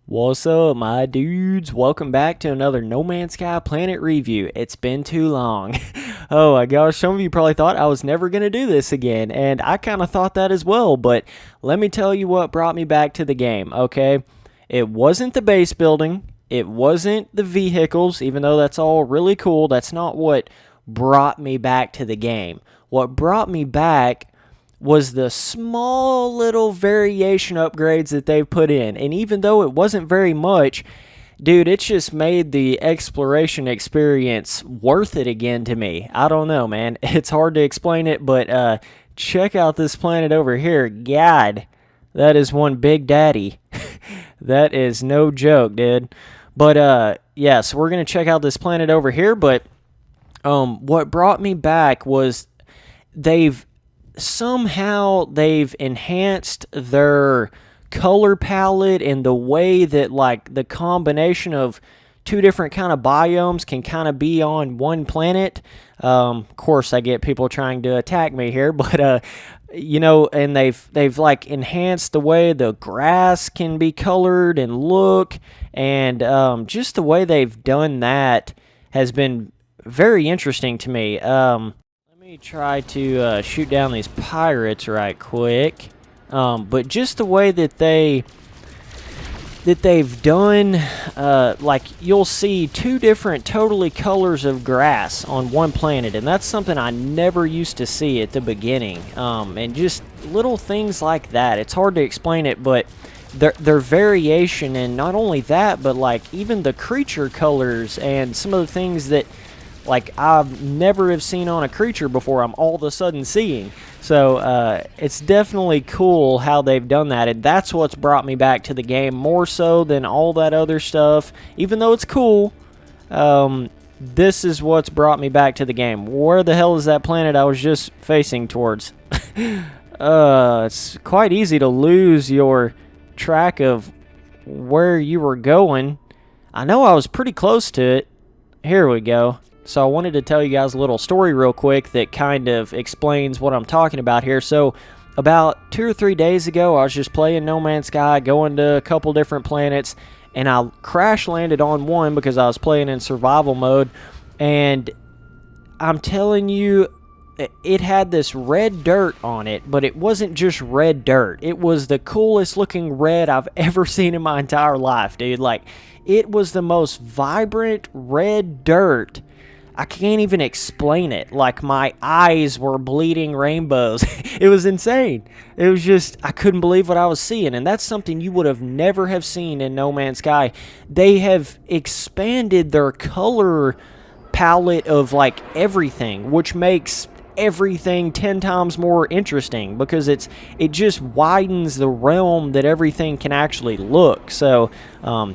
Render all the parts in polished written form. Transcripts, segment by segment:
What's up, my dudes? Welcome back to another No Man's Sky Planet review. It's been too long. Oh my gosh, some of you probably thought I was never going to do this again, and I kind of thought that as well, but let me tell you what brought me back to the game, okay? It wasn't the base building, it wasn't the vehicles, even though that's all really cool. That's not what brought me back to the game. What brought me back was the small little variation upgrades that they've put in. And even though it wasn't very much, dude, it's just made the exploration experience worth it again to me. I don't know, man. It's hard to explain it, but check out this planet over here. God, that is one big daddy. That is no joke, dude. But yeah, so we're going to check out this planet over here, but what brought me back was they've enhanced their color palette and the way that, like, the combination of two different kind of biomes can kind of be on one planet. Of course, I get people trying to attack me here, but you know, and they've like enhanced the way the grass can be colored and look, and just the way they've done that has been very interesting to me. Let me try to shoot down these pirates right quick. But just the way that they've done, like, you'll see two different totally colors of grass on one planet, and that's something I never used to see at the beginning. And just little things like that. It's hard to explain it, but their variation, and not only that, but like even the creature colors and some of the things that, like, I've never have seen on a creature before, I'm all of a sudden seeing. So it's definitely cool how they've done that, and that's what's brought me back to the game more so than all that other stuff. Even though it's cool, this is what's brought me back to the game. Where the hell is that planet I was just facing towards? It's quite easy to lose your track of where you were going. I know I was pretty close to it. Here we go. So I wanted to tell you guys a little story real quick that kind of explains what I'm talking about here. So about 2 or 3 days ago, I was just playing No Man's Sky, going to a couple different planets, and I crash landed on one because I was playing in survival mode. And I'm telling you, it had this red dirt on it, but it wasn't just red dirt. It was the coolest looking red I've ever seen in my entire life, dude. Like, it was the most vibrant red dirt. I can't even explain it. Like, my eyes were bleeding rainbows. It was insane. It was just, I couldn't believe what I was seeing. And that's something you would have never have seen in No Man's Sky. They have expanded their color palette of, like, everything, which makes everything 10 times more interesting, because it just widens the realm that everything can actually look. So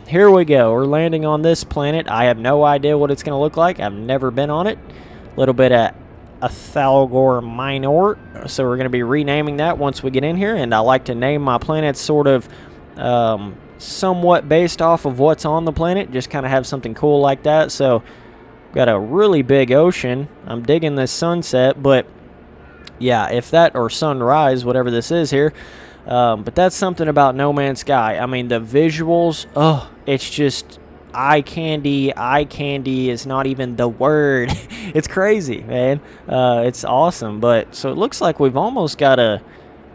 here we go. We're landing on this planet. I have no idea what it's going to look like. I've never been on it. A little bit of Athalgor Minor. So we're going to be renaming that once we get in here, and I like to name my planets sort of somewhat based off of what's on the planet. Just kind of have something cool like that. So got a really big ocean. I'm digging this sunset, but yeah, if that, or sunrise, whatever this is here. But that's something about No Man's Sky. I mean, the visuals, oh, it's just eye candy. Eye candy is not even the word. It's crazy, man. It's awesome. But so it looks like we've almost got a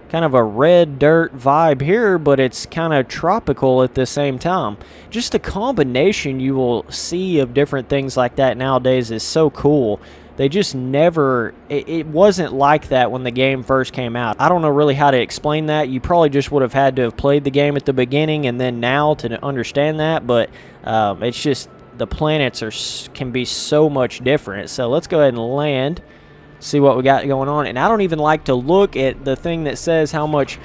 kind of a red dirt vibe here, but it's kind of tropical at the same time. Just the combination you will see of different things like that nowadays is so cool. They just never, it wasn't like that when the game first came out. I don't know really how to explain that. You probably just would have had to have played the game at the beginning and then now to understand that, but it's just, the planets can be so much different. So let's go ahead and land, see what we got going on. And I don't even like to look at the thing that says how much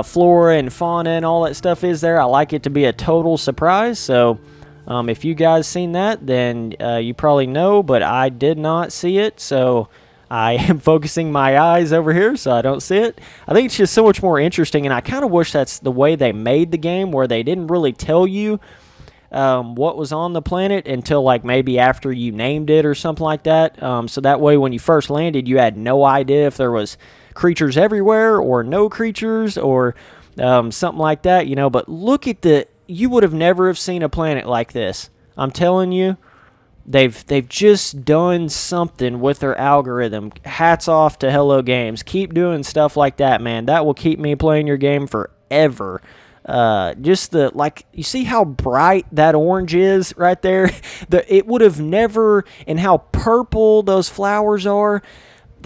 flora and fauna and all that stuff is there. I like it to be a total surprise. So if you guys seen that, then you probably know, but I did not see it. So I am focusing my eyes over here so I don't see it. I think it's just so much more interesting, and I kind of wish that's the way they made the game, where they didn't really tell you what was on the planet until, like, maybe after you named it or something like that. So that way when you first landed, you had no idea if there was creatures everywhere or no creatures or something like that, you know. But look at the you would have never have seen a planet like this. I'm telling you, they've just done something with their algorithm. Hats off to Hello Games. Keep doing stuff like that, man. That will keep me playing your game forever. Just you see how bright that orange is right there? It would have never, and how purple those flowers are,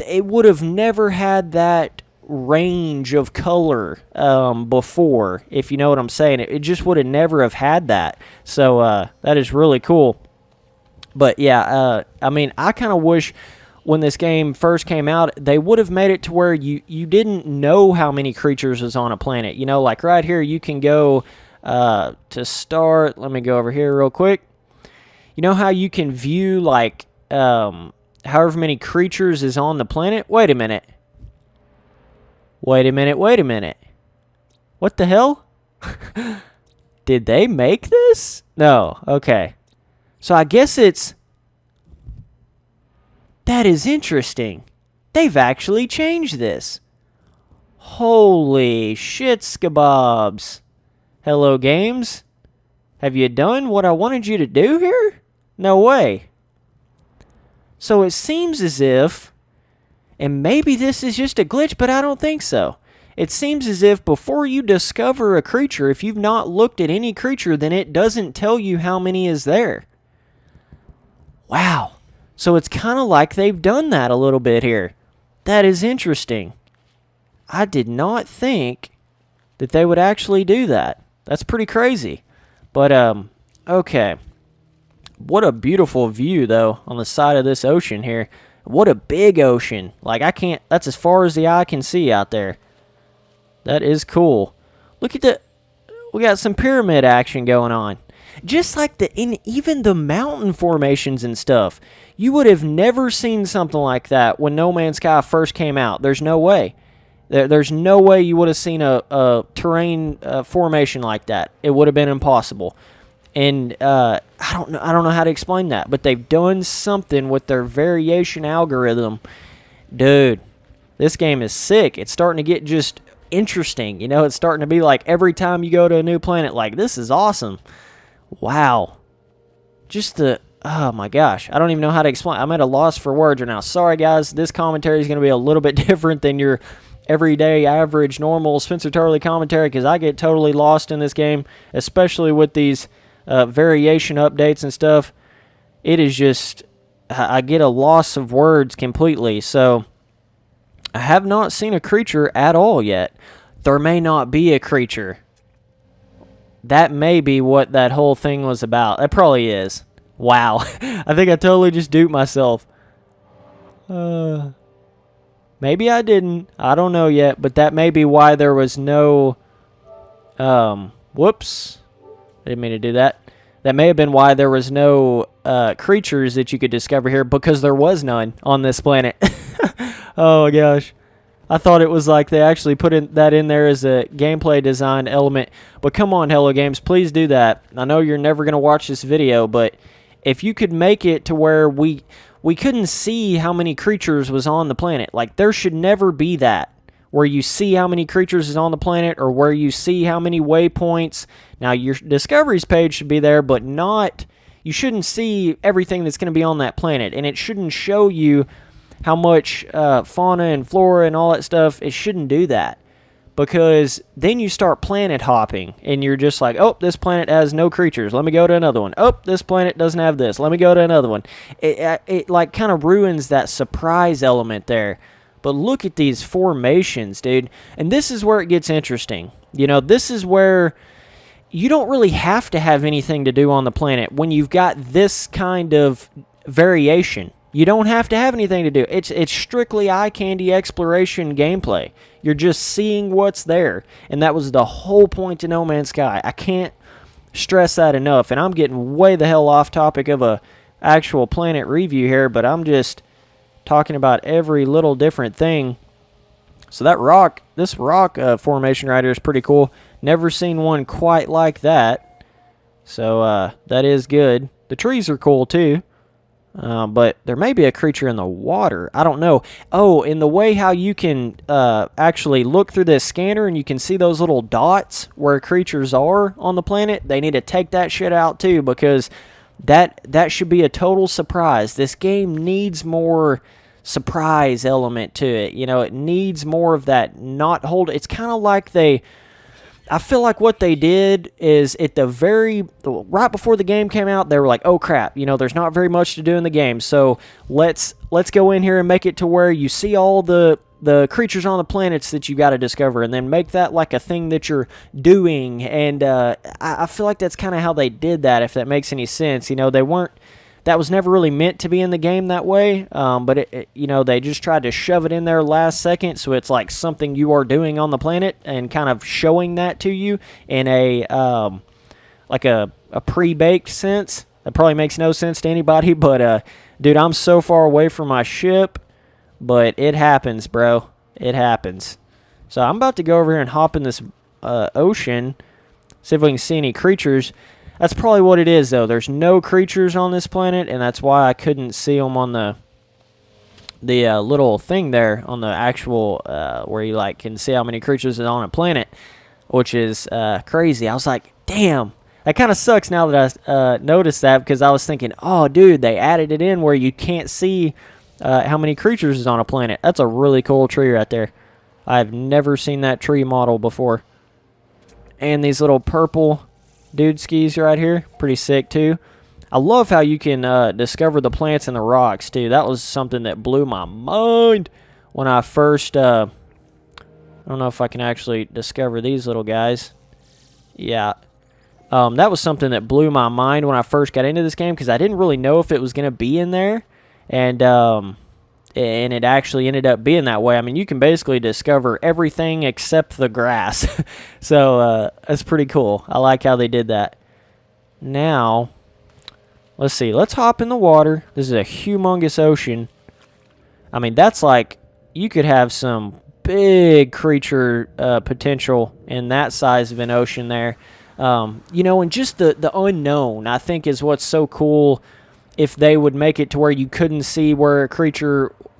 it would have never had that range of color before, if you know what I'm saying. It just would have never have had that. So that is really cool. But yeah, I mean, I kind of wish when this game first came out, they would have made it to where you didn't know how many creatures was on a planet. You know, like right here, you can go to start. Let me go over here real quick. You know how you can view, like, however many creatures is on the planet? Wait a minute. Wait a minute, wait a minute. What the hell? Did they make this? No, okay. So I guess it's... That is interesting. They've actually changed this. Holy shit, skabobs. Hello, games. Have you done what I wanted you to do here? No way. So it seems as if, and maybe this is just a glitch, but I don't think so. It seems as if before you discover a creature, if you've not looked at any creature, then it doesn't tell you how many is there. Wow. So it's kind of like they've done that a little bit here. That is interesting. I did not think that they would actually do that. That's pretty crazy. But, okay. What a beautiful view, though, on the side of this ocean here. What a big ocean. Like, that's as far as the eye can see out there. That is cool. Look at we got some pyramid action going on. Just like even the mountain formations and stuff. You would have never seen something like that when No Man's Sky first came out. There's no way. There's no way you would have seen a terrain formation like that. It would have been impossible. And I don't know how to explain that, but they've done something with their variation algorithm. Dude, this game is sick. It's starting to get just interesting. You know, it's starting to be like every time you go to a new planet, like, this is awesome. Wow. Oh my gosh. I don't even know how to explain. I'm at a loss for words right now. Sorry, guys. This commentary is going to be a little bit different than your everyday, average, normal Spencer Turley commentary, because I get totally lost in this game, especially with these variation updates and stuff. It is just, I get a loss of words completely. So, I have not seen a creature at all yet. There may not be a creature. That may be what that whole thing was about. It probably is. Wow. I think I totally just duped myself. Maybe I didn't. I don't know yet. But that may be why there was no... whoops. I didn't mean to do that. That may have been why there was no creatures that you could discover here, because there was none on this planet. Oh, gosh. I thought it was like they actually put that in there as a gameplay design element. But come on, Hello Games, please do that. I know you're never going to watch this video, but if you could make it to where we couldn't see how many creatures was on the planet. Like, there should never be that, where you see how many creatures is on the planet, or where you see how many waypoints. Now, your discoveries page should be there, but not... You shouldn't see everything that's going to be on that planet, and it shouldn't show you how much fauna and flora and all that stuff. It shouldn't do that, because then you start planet hopping, and you're just like, oh, this planet has no creatures. Let me go to another one. Oh, this planet doesn't have this. Let me go to another one. It like kind of ruins that surprise element there. But look at these formations, dude. And this is where it gets interesting. You know, this is where you don't really have to have anything to do on the planet when you've got this kind of variation. You don't have to have anything to do. It's strictly eye candy exploration gameplay. You're just seeing what's there. And that was the whole point to No Man's Sky. I can't stress that enough. And I'm getting way the hell off topic of a actual planet review here, but I'm just talking about every little different thing. So this rock formation right here is pretty cool. Never seen one quite like that. So that is good. The trees are cool too. But there may be a creature in the water. I don't know. Oh, in the way how you can actually look through this scanner and you can see those little dots where creatures are on the planet, they need to take that shit out too, because that should be a total surprise. This game needs more surprise element to it. You know, it needs more of that not hold. It's kind of like I feel like what they did is right before the game came out, they were like, oh crap, you know, there's not very much to do in the game, so let's go in here and make it to where you see all the creatures on the planets that you got to discover, and then make that like a thing that you're doing. And I feel like that's kind of how they did that, if that makes any sense. You know, that was never really meant to be in the game that way, but you know, they just tried to shove it in there last second, so it's like something you are doing on the planet and kind of showing that to you in a like a pre-baked sense. That probably makes no sense to anybody, but dude, I'm so far away from my ship, but it happens, bro. It happens. So I'm about to go over here and hop in this ocean, see if we can see any creatures. That's probably what it is, though. There's no creatures on this planet, and that's why I couldn't see them on the little thing there on the actual where you like can see how many creatures are on a planet, which is crazy. I was like, damn, that kind of sucks now that I noticed that, because I was thinking, oh, dude, they added it in where you can't see how many creatures is on a planet. That's a really cool tree right there. I've never seen that tree model before. And these little purple dude skis right here, pretty sick too. I love how you can discover the plants and the rocks too. That was something that blew my mind when I first I don't know if I can actually discover these little guys. Yeah, that was something that blew my mind when I first got into this game, because I didn't really know if it was going to be in there, and it actually ended up being that way. I mean, you can basically discover everything except the grass. So that's pretty cool. I like how they did that. Now, let's see. Let's hop in the water. This is a humongous ocean. I mean, that's like, you could have some big creature potential in that size of an ocean there. You know, and just the unknown, I think, is what's so cool. If they would make it to where you couldn't see where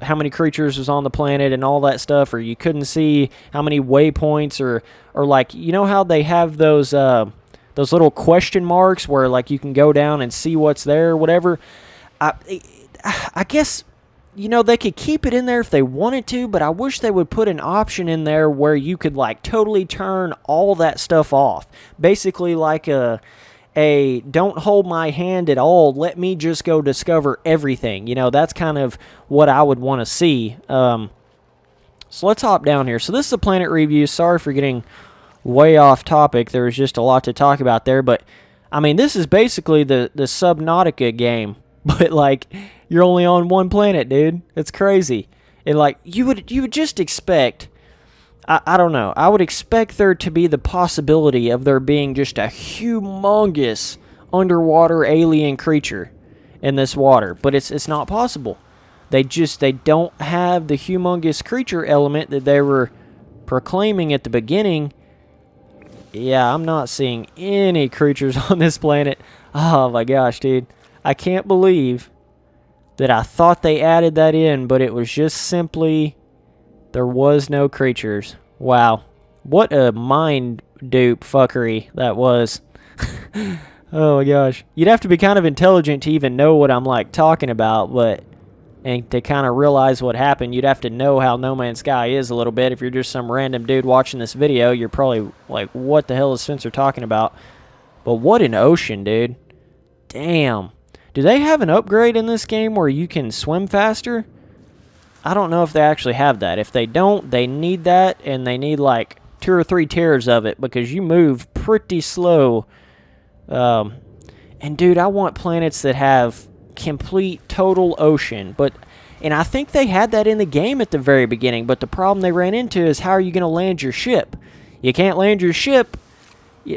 how many creatures was on the planet and all that stuff, or you couldn't see how many waypoints, or like, you know how they have those little question marks where like you can go down and see what's there or whatever. I guess, you know, they could keep it in there if they wanted to, but I wish they would put an option in there where you could like totally turn all that stuff off. Basically like a don't hold my hand at all, let me just go discover everything. You know, that's kind of what I would want to see. So let's hop down here. So this is a planet review. Sorry for getting way off topic. There was just a lot to talk about there, but I mean, this is basically the Subnautica game, but like, you're only on one planet, dude. It's crazy. And like, you would just expect, I don't know, I would expect there to be the possibility of there being just a humongous underwater alien creature in this water, but it's not possible. They don't have the humongous creature element that they were proclaiming at the beginning. Yeah, I'm not seeing any creatures on this planet. Oh my gosh, dude. I can't believe that I thought they added that in, but it was just simply there was no creatures. Wow. What a mind dupe fuckery that was. Oh my gosh. You'd have to be kind of intelligent to even know what I'm like talking about, and to kind of realize what happened, you'd have to know how No Man's Sky is a little bit. If you're just some random dude watching this video, you're probably like, what the hell is Spencer talking about? But what an ocean, dude. Damn. Do they have an upgrade in this game where you can swim faster? I don't know if they actually have that. If they don't, they need that, and they need like 2 or 3 tiers of it, because you move pretty slow. And dude, I want planets that have complete total ocean, and I think they had that in the game at the very beginning, but the problem they ran into is, how are you going to land your ship? You can't land your ship,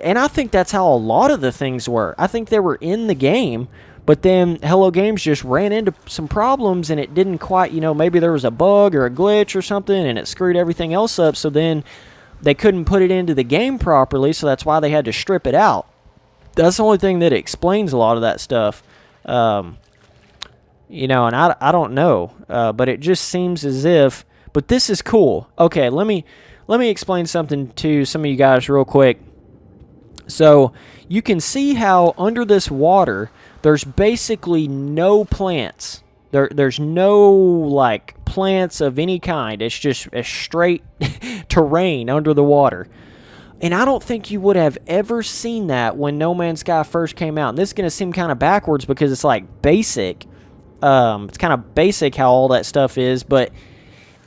and I think that's how a lot of the things were. I think they were in the game, but then Hello Games just ran into some problems, and it didn't quite, you know, maybe there was a bug or a glitch or something, and it screwed everything else up, so then they couldn't put it into the game properly, so that's why they had to strip it out. That's the only thing that explains a lot of that stuff. You know, and I don't know, but it just seems as if. But this is cool. Okay, let me explain something to some of you guys real quick. So you can see how under this water, there's basically no plants. There's no like plants of any kind. It's just a straight terrain under the water. And I don't think you would have ever seen that when No Man's Sky first came out. And this is going to seem kind of backwards because it's like basic. It's kind of basic how all that stuff is, but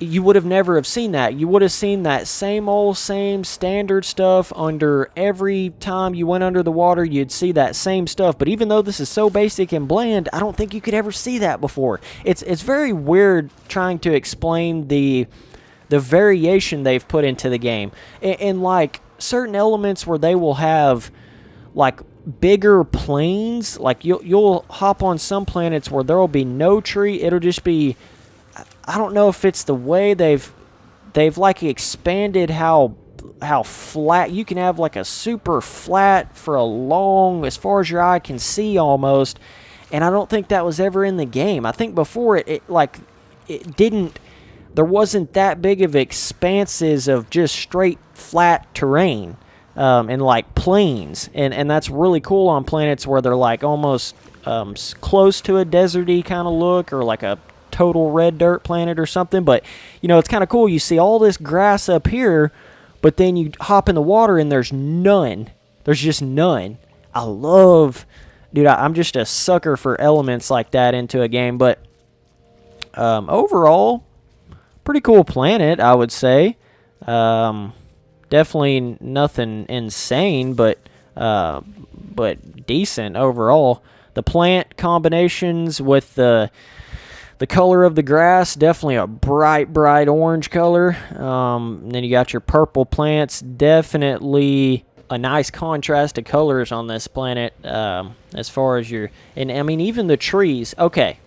you would have never have seen that. You would have seen that same standard stuff under every time you went under the water. You'd see that same stuff. But even though this is so basic and bland, I don't think you could ever see that before. It's very weird trying to explain the variation they've put into the game. And like certain elements where they will have like bigger plains, like you'll hop on some planets where there will be no tree. It'll just be, I don't know if it's the way they've like expanded how flat you can have, like a super flat for a long, as far as your eye can see almost. And I don't think that was ever in the game. I think before it didn't, there wasn't that big of expanses of just straight flat terrain. And like plains, and that's really cool on planets where they're like almost close to a deserty kind of look, or like a total red dirt planet or something. But you know, it's kind of cool. You see all this grass up here, but then you hop in the water and there's none. There's just none. I love, dude. I'm just a sucker for elements like that into a game. But overall, pretty cool planet, I would say. Definitely nothing insane, but decent overall. The plant combinations with the color of the grass, definitely a bright orange color. And then you got your purple plants, definitely a nice contrast of colors on this planet. As far as and I mean even the trees. Okay.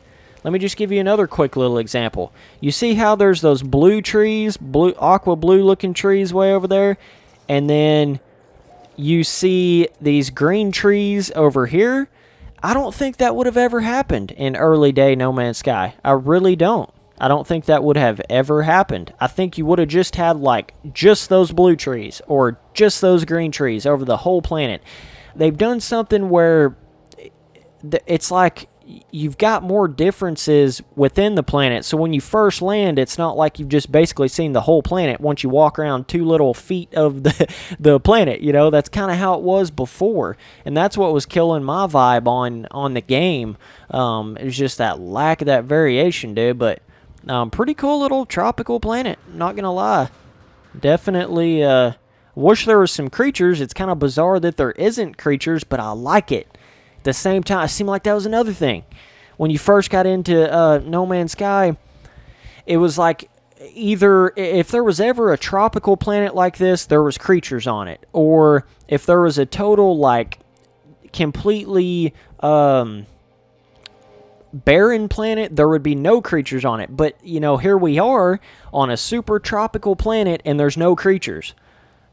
Let me just give you another quick little example. You see how there's those blue trees, aqua blue looking trees way over there? And then you see these green trees over here? I don't think that would have ever happened in early day No Man's Sky. I really don't. I don't think that would have ever happened. I think you would have just had like just those blue trees or just those green trees over the whole planet. They've done something where it's like you've got more differences within the planet. So when you first land, it's not like you've just basically seen the whole planet once you walk around 2 little feet of the planet. You know, that's kind of how it was before. And that's what was killing my vibe on the game. It was just that lack of that variation, dude. But pretty cool little tropical planet, not going to lie. Definitely wish there was some creatures. It's kind of bizarre that there isn't creatures, but I like it. At the same time, it seemed like that was another thing. When you first got into No Man's Sky, it was like either if there was ever a tropical planet like this, there was creatures on it. Or if there was a total, like, completely barren planet, there would be no creatures on it. But, you know, here we are on a super tropical planet and there's no creatures.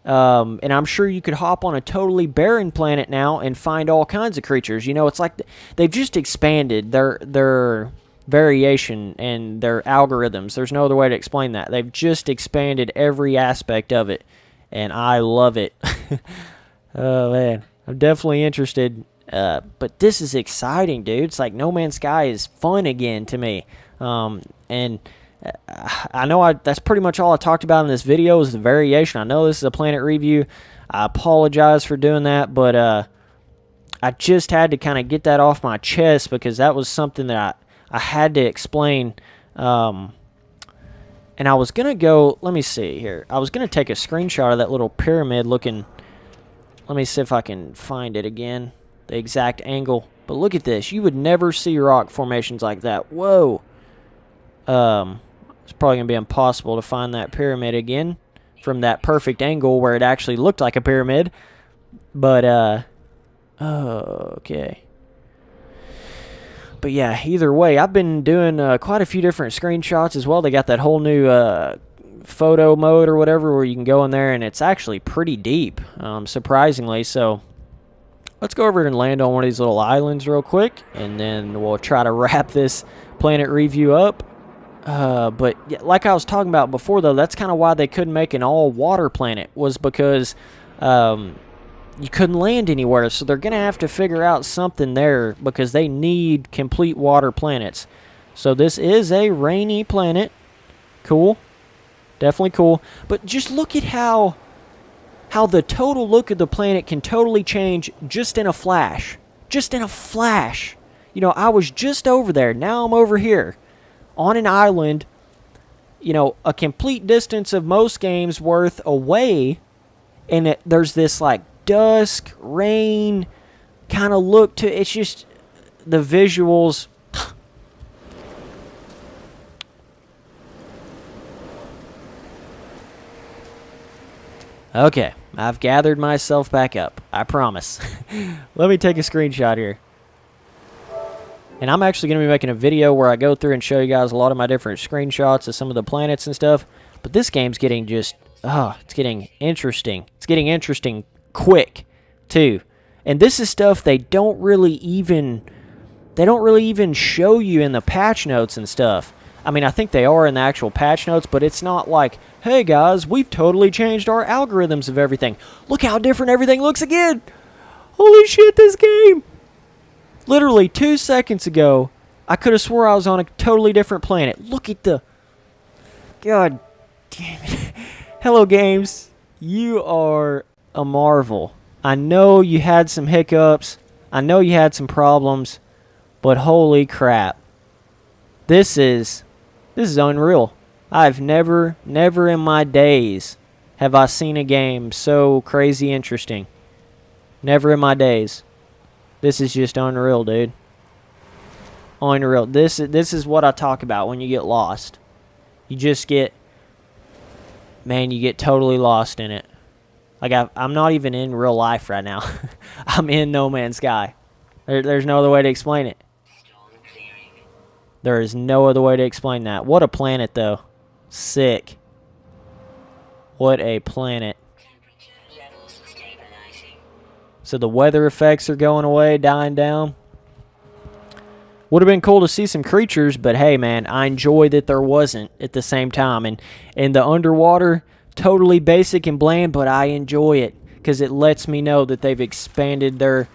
And I'm sure you could hop on a totally barren planet now and find all kinds of creatures. You know, it's like they've just expanded their variation and their algorithms. There's no other way to explain that. They've just expanded every aspect of it, and I love it. Oh, man. I'm definitely interested. But this is exciting, dude. It's like No Man's Sky is fun again to me. And I know that's pretty much all I talked about in this video is the variation. I know this is a planet review. I apologize for doing that, but I just had to kind of get that off my chest because that was something that I had to explain. And I was going to go, let me see here. I was going to take a screenshot of that little pyramid looking. Let me see if I can find it again, the exact angle. But look at this. You would never see rock formations like that. Whoa. It's probably going to be impossible to find that pyramid again from that perfect angle where it actually looked like a pyramid. But, okay. But yeah, either way, I've been doing quite a few different screenshots as well. They got that whole new photo mode or whatever where you can go in there and it's actually pretty deep, surprisingly. So let's go over and land on one of these little islands real quick, and then we'll try to wrap this planet review up. But yeah, like I was talking about before, though, that's kind of why they couldn't make an all-water planet, was because you couldn't land anywhere. So they're going to have to figure out something there because they need complete water planets. So this is a rainy planet. Cool. Definitely cool. But just look at how the total look of the planet can totally change just in a flash. Just in a flash. You know, I was just over there. Now I'm over here on an island, you know, a complete distance of most games worth away, and there's this, like, dusk, rain kind of look to it. It's just the visuals. Okay, I've gathered myself back up. I promise. Let me take a screenshot here. And I'm actually going to be making a video where I go through and show you guys a lot of my different screenshots of some of the planets and stuff. But this game's getting just, it's getting interesting. It's getting interesting quick, too. And this is stuff they don't really even show you in the patch notes and stuff. I mean, I think they are in the actual patch notes, but it's not like, hey guys, we've totally changed our algorithms of everything. Look how different everything looks again. Holy shit, this game. Literally 2 seconds ago, I could have swore I was on a totally different planet. Look at the... God damn it. Hello, games. You are a marvel. I know you had some hiccups. I know you had some problems. But holy crap. This is unreal. I've never in my days have I seen a game so crazy interesting. Never in my days. This is just unreal, dude. Unreal. This is what I talk about when you get lost. You just get... Man, you get totally lost in it. Like, I'm not even in real life right now. I'm in No Man's Sky. There's no other way to explain it. There is no other way to explain that. What a planet, though. Sick. What a planet. So the weather effects are going away, dying down. Would have been cool to see some creatures, but hey, man, I enjoy that there wasn't at the same time. And the underwater, totally basic and bland, but I enjoy it because it lets me know that they've expanded their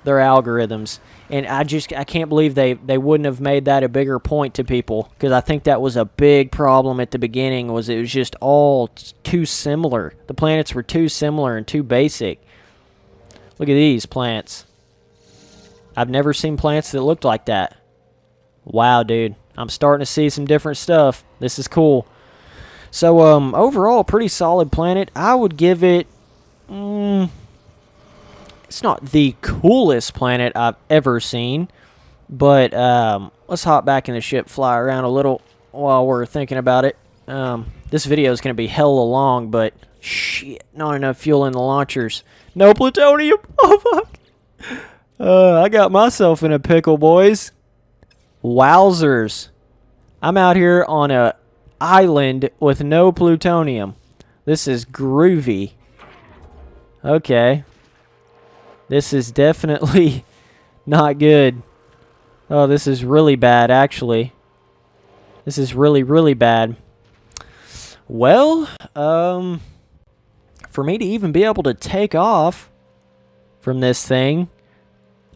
algorithms. And I can't believe they wouldn't have made that a bigger point to people, because I think that was a big problem at the beginning, was it was just all too similar. The planets were too similar and too basic. Look at these plants. I've never seen plants that looked like that. Wow, dude. I'm starting to see some different stuff. This is cool. So, overall, pretty solid planet. I would give it... it's not the coolest planet I've ever seen. But, let's hop back in the ship, fly around a little while we're thinking about it. This video is going to be hella long, but... Shit, not enough fuel in the launchers. No plutonium. Oh, fuck. I got myself in a pickle, boys. Wowzers. I'm out here on a island with no plutonium. This is groovy. Okay. This is definitely not good. Oh, this is really bad, actually. This is really, really bad. Well, for me to even be able to take off from this thing,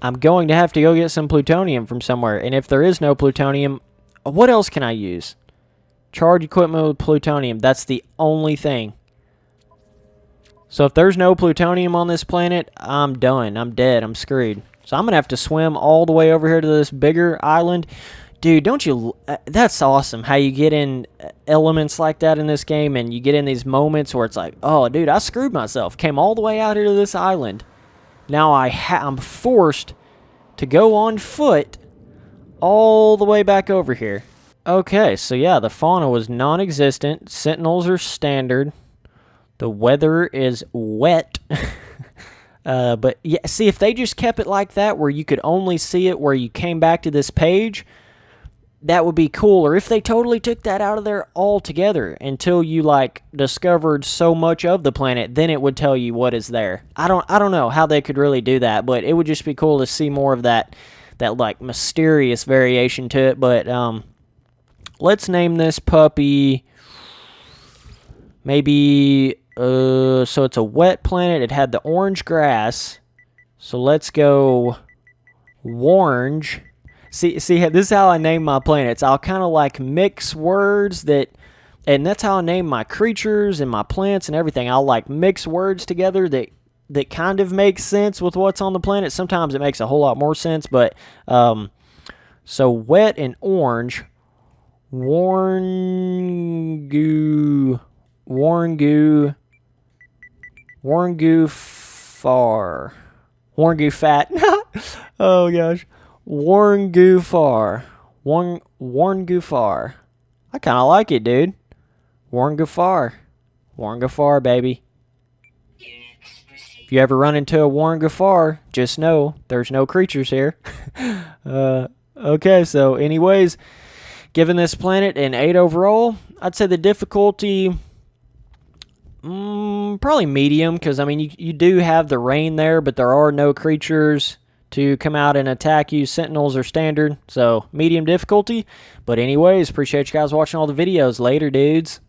I'm going to have to go get some plutonium from somewhere. And if there is no plutonium, what else can I use? Charge equipment with plutonium. That's the only thing. So if there's no plutonium on this planet, I'm done. I'm dead. I'm screwed. So I'm going to have to swim all the way over here to this bigger island. Dude, don't you... that's awesome how you get in elements like that in this game, and you get in these moments where it's like, oh, dude, I screwed myself. Came all the way out here to this island. Now I'm forced to go on foot all the way back over here. Okay, so yeah, the fauna was non-existent. Sentinels are standard. The weather is wet. But yeah, see, if they just kept it like that, where you could only see it where you came back to this page... that would be cool. Or if they totally took that out of there altogether until you like discovered so much of the planet, then it would tell you what is there. I don't know how they could really do that, but it would just be cool to see more of that like mysterious variation to it. But let's name this puppy maybe so it's a wet planet. It had the orange grass. So let's go Warnge. See, this is how I name my planets. I'll kind of like mix words and that's how I name my creatures and my plants and everything. I'll like mix words together that kind of makes sense with what's on the planet. Sometimes it makes a whole lot more sense, but so wet and orange, Worngufar. Worngufat. Oh gosh. Worngufar. Worngufar. I kind of like it, dude. Worngufar. Worngufar, baby. If you ever run into a Worngufar, just know there's no creatures here. Okay, so anyways, given this planet an 8 overall, I'd say the difficulty probably medium, because I mean you do have the rain there, but there are no creatures to come out and attack you. Sentinels are standard, so medium difficulty. But anyways, appreciate you guys watching all the videos. Later, dudes.